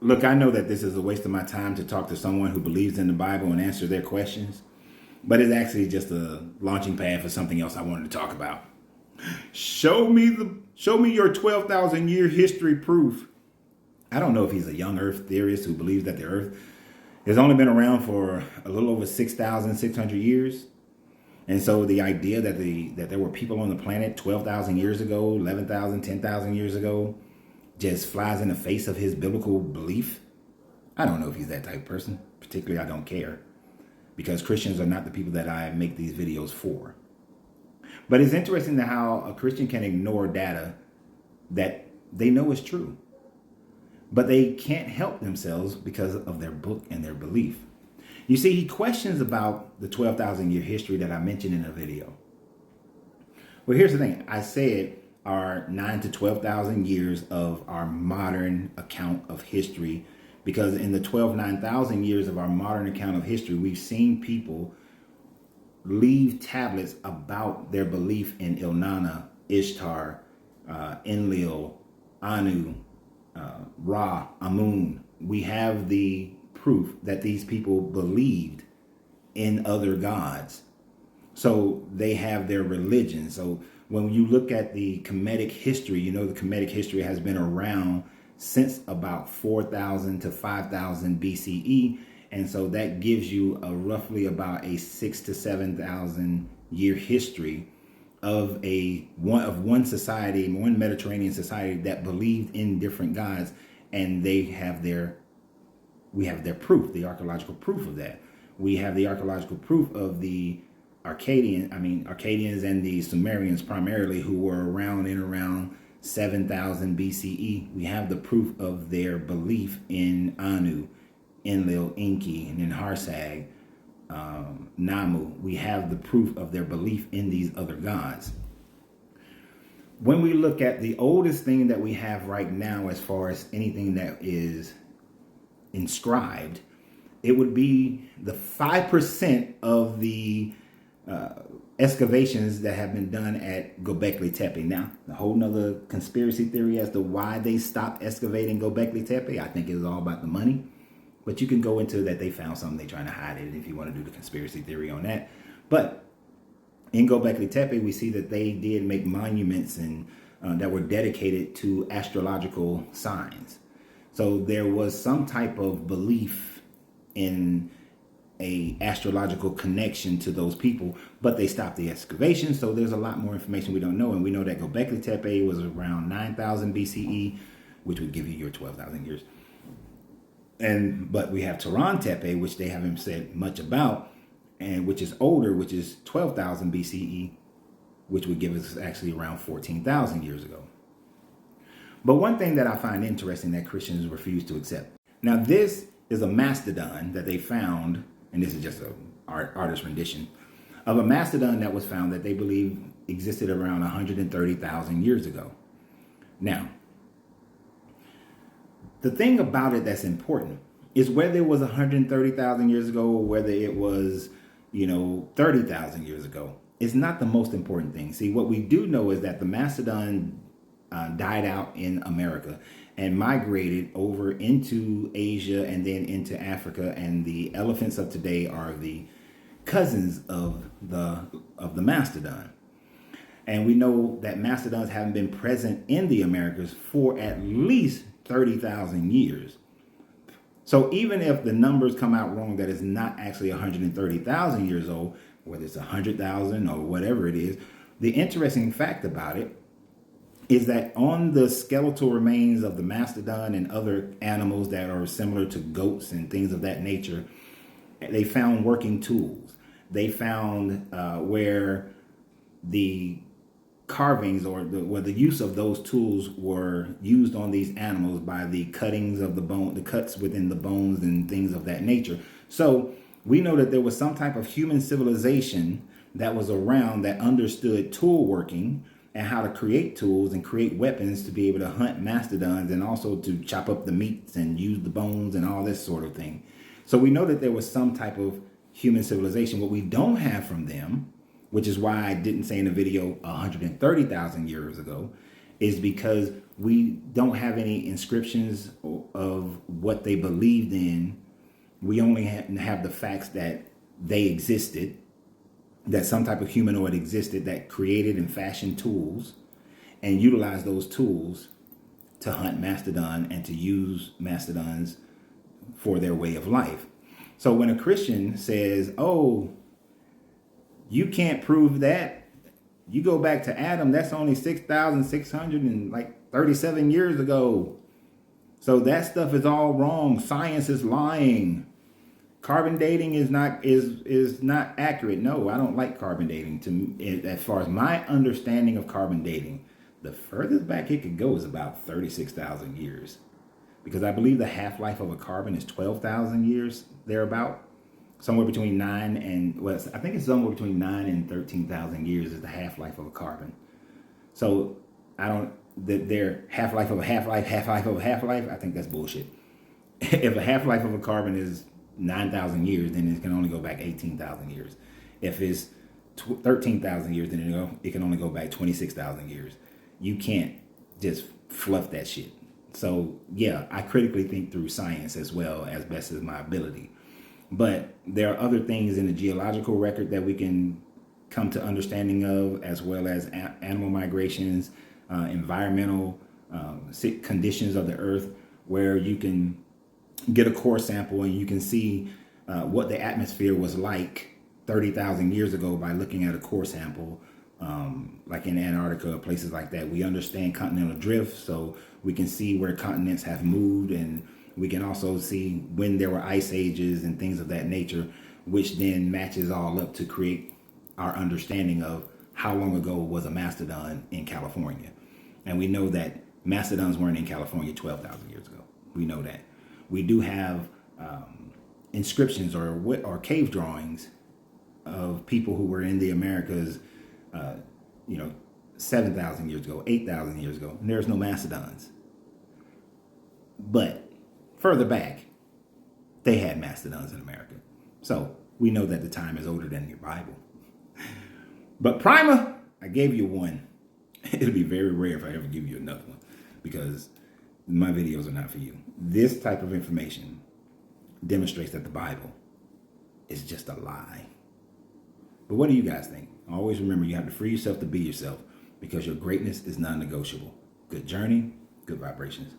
Look, I know that this is a waste of my time to talk to someone who believes in the Bible and answer their questions, but it's actually just a launching pad for something else I wanted to talk about. Show me your 12,000 year history proof. I don't know if he's a young Earth theorist who believes that the Earth has only been around for a little over 6,600 years. And so the idea that there were people on the planet 12,000 years ago, 11,000, 10,000 years ago, just flies in the face of his biblical belief. I don't know if he's that type of person. Particularly, I don't care, because Christians are not the people that I make these videos for. But it's interesting how a Christian can ignore data that they know is true, but they can't help themselves because of their book and their belief. You see, he questions about the 12,000 year history that I mentioned in a video. Well, here's the thing. I said are 9 to 12,000 years of our modern account of history, because in the 9,000 years of our modern account of history, we've seen people leave tablets about their belief in Ilnana, Ishtar, Enlil, Anu, Ra, Amun. We have the proof that these people believed in other gods. So they have their religion. So when you look at the Kemetic history, you know the Kemetic history has been around since about 4,000 to 5,000 BCE. And so that gives you a roughly about a 6 to 7,000 year history of one society, one Mediterranean society that believed in different gods, and we have their proof, the archaeological proof of that. We have the archaeological proof of the Akkadians and the Sumerians primarily, who were around in around 7,000 BCE. We have the proof of their belief in Anu, Enlil, Enki, and in Harsag, Namu. We have the proof of their belief in these other gods. When we look at the oldest thing that we have right now, as far as anything that is inscribed, it would be the 5% of the excavations that have been done at Göbekli Tepe. Now, a whole nother conspiracy theory as to why they stopped excavating Göbekli Tepe. I think it was all about the money. But you can go into that they found something, they're trying to hide it, if you want to do the conspiracy theory on that. But in Göbekli Tepe, we see that they did make monuments and that were dedicated to astrological signs. So there was some type of belief in a astrological connection to those people, but they stopped the excavation. So there's a lot more information we don't know. And we know that Göbekli Tepe was around 9,000 BCE, which would give you your 12,000 years. But we have Turan Tepe, which they haven't said much about, and which is older, which is 12,000 BCE, which would give us actually around 14,000 years ago. But one thing that I find interesting that Christians refuse to accept. Now, this is a mastodon that they found, and this is just an artist rendition of a mastodon that was found that they believe existed around 130,000 years ago. Now, the thing about it that's important is whether it was 130,000 years ago or whether it was, 30,000 years ago. It's not the most important thing. See, what we do know is that the mastodon died out in America and migrated over into Asia and then into Africa. And the elephants of today are the cousins of the mastodon. And we know that mastodons haven't been present in the Americas for at least 30,000 years. So even if the numbers come out wrong, that it's not actually 130,000 years old, whether it's 100,000 or whatever it is, the interesting fact about it is that on the skeletal remains of the mastodon and other animals that are similar to goats and things of that nature, they found working tools. They found where the carvings or the use of those tools were used on these animals by the cuttings of the bone, the cuts within the bones and things of that nature. So we know that there was some type of human civilization that was around that understood tool working and how to create tools and create weapons to be able to hunt mastodons and also to chop up the meats and use the bones and all this sort of thing. So we know that there was some type of human civilization. What we don't have from them, which is why I didn't say in the video 130,000 years ago, is because we don't have any inscriptions of what they believed in. We only have the facts that they existed, that some type of humanoid existed that created and fashioned tools and utilized those tools to hunt mastodon and to use mastodons for their way of life. So when a Christian says, oh, you can't prove that, you go back to Adam, that's only 6,637 years ago. So that stuff is all wrong. Science is lying. Carbon dating is not accurate. No, I don't like carbon dating. As far as my understanding of carbon dating, the furthest back it could go is about 36,000 years. Because I believe the half-life of a carbon is 12,000 years, thereabout. Somewhere between 9 and, well, I think it's somewhere between 9 and 13,000 years is the half-life of a carbon. So their half-life of a half-life, half-life of a half-life, I think that's bullshit. If a half-life of a carbon is 9,000 years, then it can only go back 18,000 years. If it's 13,000 years, then it can only go back 26,000 years. You can't just fluff that shit. So yeah, I critically think through science as well as best as my ability. But there are other things in the geological record that we can come to understanding of, as well as animal migrations, environmental conditions of the earth, where you can get a core sample and you can see what the atmosphere was like 30,000 years ago by looking at a core sample, like in Antarctica, places like that. We understand continental drift, so we can see where continents have moved, and we can also see when there were ice ages and things of that nature, which then matches all up to create our understanding of how long ago was a mastodon in California. And we know that mastodons weren't in California 12,000 years ago. We know that. We do have inscriptions or cave drawings of people who were in the Americas, 7,000 years ago, 8,000 years ago, and there's no mastodons. But further back, they had mastodons in America. So we know that the time is older than your Bible. But primer, I gave you one. It'll be very rare if I ever give you another one, because my videos are not for you. This type of information demonstrates that the Bible is just a lie. But what do you guys think? Always remember, you have to free yourself to be yourself, because your greatness is non-negotiable. Good journey, good vibrations.